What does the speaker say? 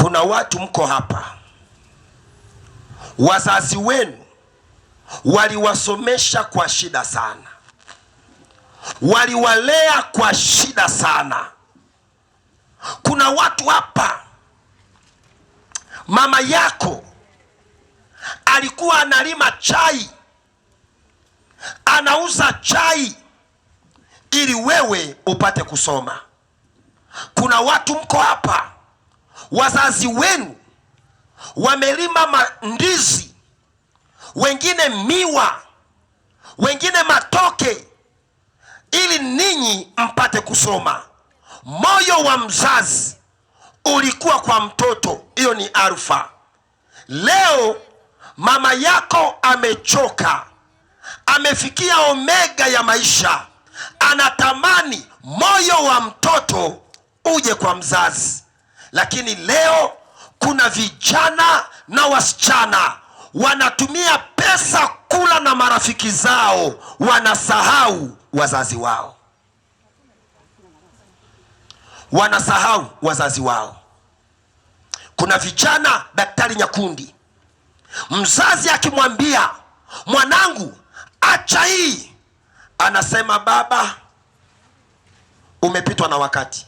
Kuna watu mko hapa, wazazi wenu waliwasomesha kwa shida sana, waliwalea kwa shida sana. Kuna watu hapa, mama yako alikuwa analima chai, anauza chai ili wewe upate kusoma. Kuna watu mko hapa, wazazi wenu wamelima mandizi, wengine miwa, wengine matoke, ili ninyi mpate kusoma. Moyo wa mzazi ulikuwa kwa mtoto, hiyo ni alfa. Leo mama yako amechoka, amefikia omega ya maisha, anatamani moyo wa mtoto uje kwa mzazi. Lakini leo kuna vijana na wasichana wanatumia pesa kula na marafiki zao, wanasahau wazazi wao. Wanasahau wazazi wao. Kuna vijana, Daktari Nyakundi, mzazi akimwambia mwanangu acha hii, anasema baba umepitwa na wakati.